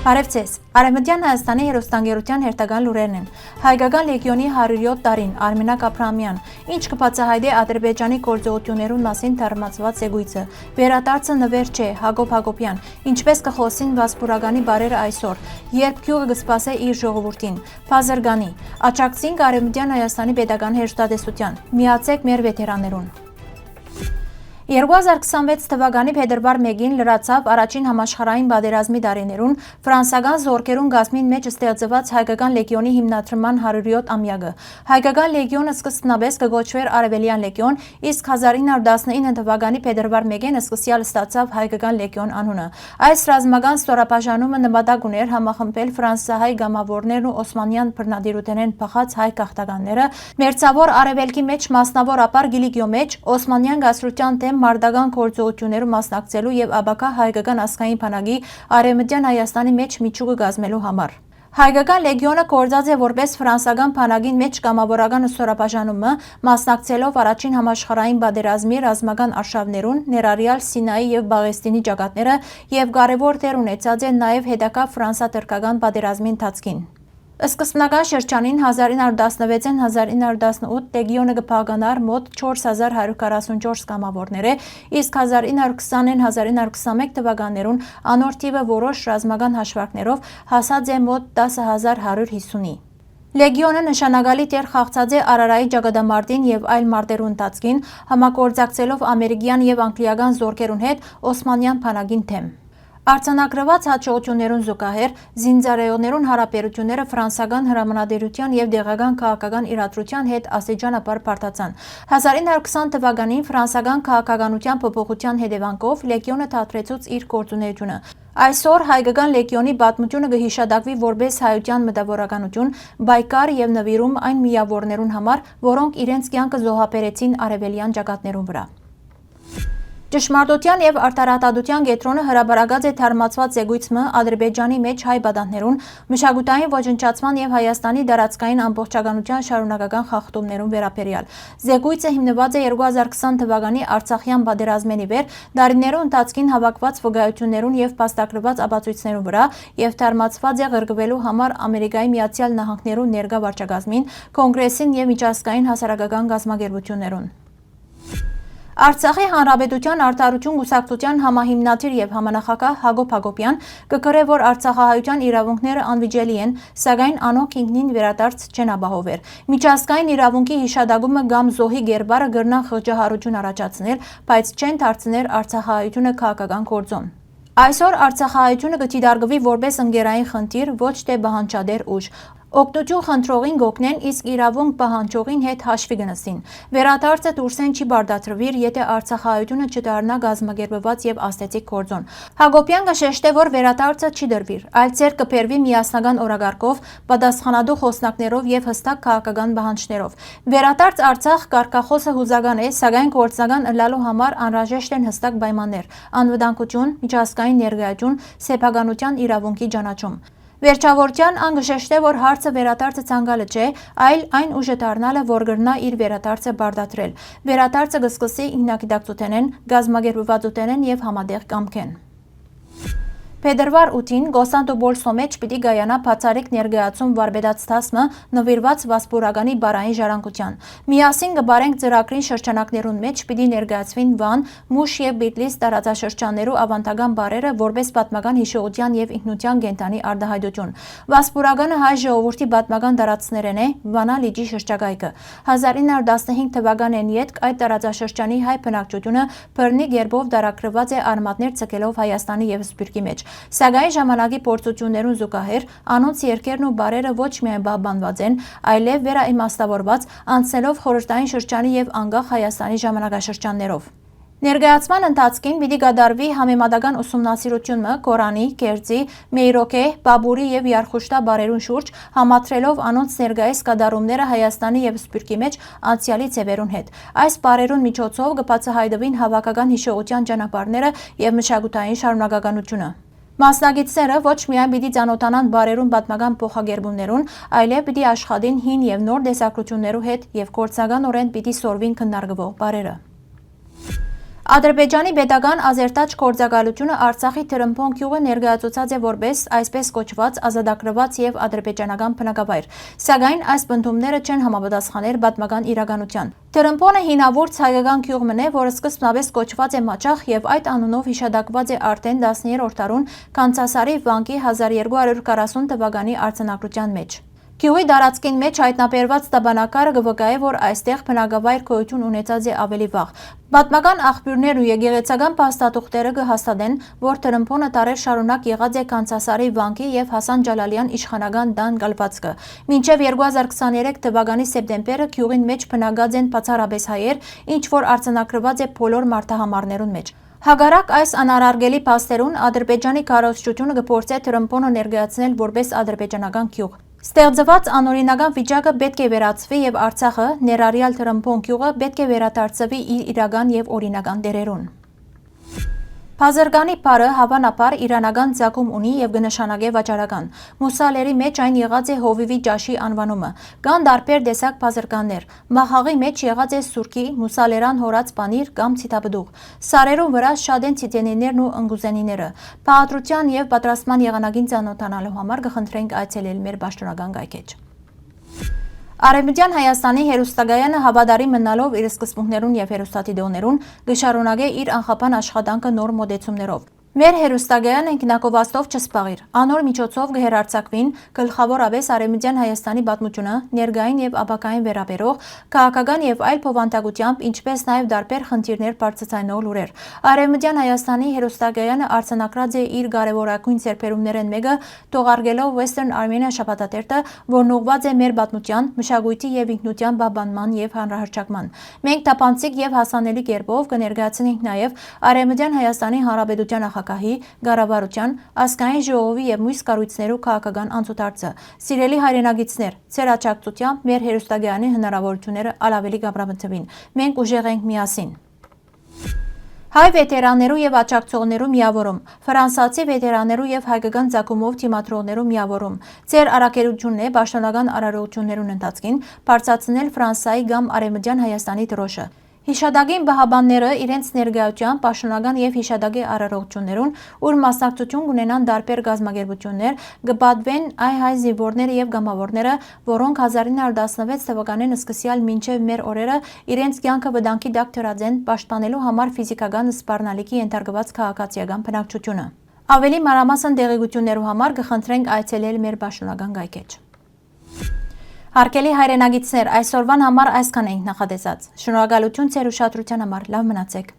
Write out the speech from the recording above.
Բարևձեզ, Արևմտյան Հայաստանի հեռուստաընկերության հերթական լուրերն են։ Հայկական լեգիոնի 107 տարին, Արմենակ Աբրահամյան, ինչ կբացահայտի Ադրբեջանի գործողություններուն մասին թարմացված զեկույցը, վերադարձը նվեր չէ, Հակոբ Հակոբյան, ինչպես կխոսին Վասպուրականի բարերը այսօր, երբ գյուղը կսպասե իր ժողովրդին, Փազերգանի, աջակցենք Արևմտյան Հայաստանի պետական հեռուստատեսության, միացեք մեր վետերաներուն։ 2026 թվականի փետրվար 1-ին լրացավ առաջին համաշխարհային պատերազմի տարիներուն ֆրանսական զորքերուն գազմին մեջ ստեղծված Հայկական լեգիոնի հիմնադրման 107 ամյակը։ Հայկական լեգիոնը սկզբնապես կոչվեր Արևելյան լեգիոն, իսկ 1919 թվականի փետրվար 1-ին սկսյալ ստացավ Հայկական լեգիոն անունը։ Այս ռազմական ստորաբաժանումը նպատակ ուներ համախմբել ֆրանսահայ գամավորներն ու օսմանյան բռնատիրութենեն փախած հայ գաղթականները, մերձավոր արևելքի մեջ մասնավորապես Գիլիգիո մեջ օսմանյան գասրության դեմ մարտական գործողություններում մասնակցելու եւ աբակա հայկական ազգային բանակի Արևմտյան Հայաստանի մեջ միջուկը կազմելու համար։ Հայկական լեգիոնը գործած է որպես ֆրանսական բանակին մեջ կամավորական ստորաբաժանումը, մասնակցելով առաջին համաշխարհային պատերազմի ռազմական արշավներուն, ներառյալ Սինայի եւ Բաղեստինի ճակատները եւ կարևոր դեր ունեցած է նաեւ հետագա ֆրանսա-թուրքական պատերազմի ընթացքին։ Սկզբնական շրջանին 1916-1918 լեգիոնը կփականար մոտ 4144 կամավորներ է, իսկ 1920-1921 թվականներուն անոր թիվը որոշ ռազմական հաշվարկներով հասած է մոտ 10150-ի։ Լեգիոնը նշանակալի դեր խաղացած է Արարայի ճակատամարտին եւ այլ մարտերու ընթացքին, համագործակցելով ամերիկյան եւ անգլիական զորքերուն հետ օսմանյան բանակին դեմ։ Արձանագրված հաջողություններուն զուգահեռ զինծառայողներուն հարաբերությունները ֆրանսական հրամանատարության եւ դեղական քաղաքական իրադրության հետ աստիճանաբար բարդացան։ 1920 թվականին ֆրանսական քաղաքականության փոփոխության հետևանքով լեգիոնը դադրեցուց իր գործունեությունը։ Այսօր հայկական լեգիոնի պատմությունը կհիշատակվի որպես հայության մտավորականություն, բայկար եւ նվիրում այն միավորներուն համար, որոնք իրենց կյանքը զոհաբերեցին արևելյան ճակատներուն վրա։ Ճշմարտության եւ արդարադատության կետրոնը հրաբարակած է թարմացված զեկույցը Ադրբեջանի մեջ հայ պատանդներուն, մշակութային ոչնչացման եւ Հայաստանի տարածքային ամբողջականության շարունակական խախտումներուն վերաբերյալ։ Զեկույցը հիմնված է 2020 թվականի Արցախյան պատերազմին ի վեր դարիներու ընթացքին հավաքված վկայություններուն եւ փաստագրված ապացույցներուն վրա եւ թարմացված է ղրկվելու համար Ամերիկայի Միացյալ Նահանգներու ներկա վարչակազմին, կոնգրեսին եւ միջազգային հասարակական կազմակերպություններուն։ Արցախի հանրապետության արդարություն կուսակցության համահիմնադիր եւ համանախագահ Հակոբ Հակոբյան կգրե, որ արցախահայության իրավունքները անվիճելի են, սակայն անոնք ինքնին վերադարձ չեն ապահովեր։ Միջազգային իրավունքի հիշադակումը կամ զոհի գերբարը գրնան խղճահարություն առաջացնել, բայց չեն դարձնել արցախահայությունը քաղաքական գործոն։ Այսօր արցախահայությունը կդիտարկվի որպես ընկերային խնդիր, ոչ թե բանջարդեր ուժ։ Օգնություն խնդրողին գօգնեն, իսկ իրավունք պահանջողին հետ հաշվի գնացին։ Վերադարձը դուրսեն չի բարդացրվիր, եթե արցախահայությունը չդառնա գազམ་ակերպված եւ աստեցիկ գործոն։ Հակոբյան կշեշտե, որ վերադարձը չի դրվիր, այլ ձեռք կբերվի միասնական օրակարգով, պատասխանատու խոսնակներով եւ հստակ քաղաքական պահանջներով։ Վերադարձ Արցախ կարգախոսը հուզական է, սակայն գործնական ըլլալու համար անհրաժեշտ են հստակ պայմաններ՝ անվտանգություն, միջազգային ներկայություն, սեփականության իրավունքի ճանաչում։ Վերջավորության անգշեշտե, որ հարցը վերադարձը ցանկալը չէ, այլ այն ուժը դառնալը, որ գրնա իր վերադարձը բարդացրել։ Վերադարձը կսկսի ինքնագիտակցութենեն, գազམ་ակերպվածութենեն եւ համատեղ կամքեն։ Փետրվար 8-ին Գոսանտոբոլսո մեջ պիտի գայանա բացառիկ ներկայացում վարպետաց դասը նվիրված Վասպուրականի բարային ժառանգության։ Միասին կբարենք ծրագրին շրջանակներուն մեջ պիտի ներկայացվին Վան, Մուշ եւ Բիտլիս տարածաշրջաններու ավանդական բարերը որպես պատմական հիշողության եւ ինքնության կենտրոնի արտահայտություն։ Վասպուրականը հայ ժողովրդի պատմական տարածքներն է, Վանա լիճի շրջակայքը։ 1915 թվականին յետք այդ տարածաշրջանի հայ բնակչությունը բռնի գերբով դարակրված է արմատներ ցկելով Հայաստանի եւ Սփյուռքի մեջ։ Սակայն ժամանակի փորձություններուն զուգահեռ անոնց երկերն ու բարերը ոչ միայն պահպանված են, այլև վերաիմաստավորված, անցնելով խորհրդային շրջանի եւ անկախ Հայաստանի ժամանակաշրջաններով։ Ներկայացման ընթացքին պիտի կատարվի համեմատական ուսումնասիրությունը Կորանի, Կերծի, Մեյրոքե, Բաբուրի եւ Յարխուշտա բարերուն շուրջ, համատրելով անոնց ներկայիս կատարումները Հայաստանի եւ Սփյուռքի մեջ անցյալի ձևերուն հետ։ Այս բարերուն միջոցով կբացահայտվին հավաքական հիշողության ճանապարհները եւ մշակութային շարունակականությունը։ Մասնագետները ոչ միայն պիտի ծանոթանան բարերուն պատմական փոխակերպումներուն, այլև պիտի աշխատին հին եւ նոր տեսակրություններու հետ եւ գործնականորեն պիտի սորվին քննարկվող բարերը։ Ադրբեջանի պետական ազերտաչ գործակալությունը Արցախի Թրմփոն գյուղը ներկայացուցած է որպես այսպես կոչված ազատագրված եւ ադրբեջանական բնակավայր, սակայն այս բնդումները չեն համապատասխաներ պատմական իրականության։ Թրմփոնը հինավուրց հայկական գյուղն է, որը սկզբնապես կոչված է Մաչախ եւ այդ անունով հիշատակված է արդեն 13-րդ դարուն Կանցասարի վանքի 1240 թվականի արձանագրության մեջ։ Գյուղի տարածքին մեջ հայտնաբերված տաբանակարը կվկայ է, որ այստեղ բնակավայր գոյություն ունեցած է ավելի վաղ։ Պատմական աղբյուրներն ու եկեղեցական փաստաթուղթերը կհաստատեն, որ Թրմփոնը տարեր շարունակ եղած է Կանցասարի վանքի եւ Հասան Ջալալյան իշխանական տան կալվածքը։ Մինչեւ 2023 թվականի սեպտեմբերը գյուղին մեջ բնակած են բացառապես հայեր, ինչ որ արձանագրված է բոլոր մարդահամարներուն մեջ։ Հակառակ այս անարարգելի փաստերուն Ադրբեջանի կառավարությունը կփորձի Թրմփոնը ներկայացնել որպես ադրբեջանական գյուղ։ Ստեղծված անօրինական վիճակը պետք է վերացվի եւ Արցախը, ներառյալ Թրմփոն գյուղը, պետք է վերադարձվի իր իրական եւ օրինական դերերուն։ Փազերգանի պարը հավանաբար իրանական ծագում ունի եւ կնշանակե վաճառական։ Մուսալերի մեջ այն եղած է հովիվի ճաշի անվանումը։ Կան տարբեր տեսակ փազերգաններ։ Մահաղի մեջ եղած է սուրկի, մուսալերան հորած պանիր կամ ցիտաբդուղ։ Սարերուն վրա շատ են ցիտենիներն ու ընկուզենիները։ Բաղադրության եւ պատրաստման եղանակին ծանոթանալու համար կխնդրենք այցելել մեր պաշտոնական կայքեջ։ Արևմտյան Հայաստանի հերոստագայանը հավատարիմ մնալով իր սկզբունքներուն եւ հերոստատիդոներուն կշարունակե իր անխափան աշխատանքը նոր մոդեցումներով։ Մեր հերոստագայանը ինքնակովաստով չսպաղիր, անոր միջոցով կհերարցակվին գլխավորապես Արևմտյան Հայաստանի պատմությունը, ներկային եւ ապագային վերաբերող քաղաքական եւ այլ փոխանցագությամբ, ինչպես նաեւ տարբեր խնդիրներ բարձրացնող լուրեր։ Արևմտյան Հայաստանի հերոստագայանը արձանագրած է իր կարևորագույն ձեռքբերումներն մեկը, թողարկելով Western Armenia շաբաթաթերթը, որն ուղղված է մեր պատմության, մշակույթի եւ ինքնության պահպանման եւ հանրահրճակման։ Մենք տապանցիկ եւ հասանելի կերպով կներկայացնենք նաեւ Արևմտյան Հայաստանի Հանրապետության Գարավարության, ազգային ժողովի եւ մյուս կառույցներու քաղաքական անցուդարձը։ Սիրելի հայրենագիտներ, ձեր աջակցությամբ մեր հերոստագայանի հնարավորությունները ավելի կապրամտվին։ Մենք ուժեղ ենք միասին։ Հայ վետերաններու եւ աջակցողներու միավորում, ֆրանսացի վետերաններու եւ հայկական ցակումով թիմադրողներու միավորում։ Ձեր արակելությունն է պաշտոնական արարողություններուն ընթացքին բարձրացնել Ֆրանսիայի կամ Արևմտյան Հայաստանի դրոշը։ Հիշադակին բահաբանները իրենց ներկայությամբ պաշտոնական եւ հիշադակի արարողություններուն, ուր մասնակցություն կունենան տարբեր գազམ་ագերբություններ, կպատվեն հայ զինվորները եւ գամավորները, որոնք 1916 թվականին սկսյալ մինչեւ մեր օրերը իրենց կյանքը վտանգի տակ դրած են պաշտպանելու համար ֆիզիկական սպառնալիքի ենթարկված քաղաքացիական բնակչությունը։ Ավելի մանրամասն տեղեկություններու համար կխնդրենք այցելել մեր պաշտոնական կայքեջ։ Հարգելի հայրենագիտներ, այսօրվան համար այսքան ենք նախատեսած։ Շնորհակալություն ձեր ուշադրության համար։ Լավ մնացեք։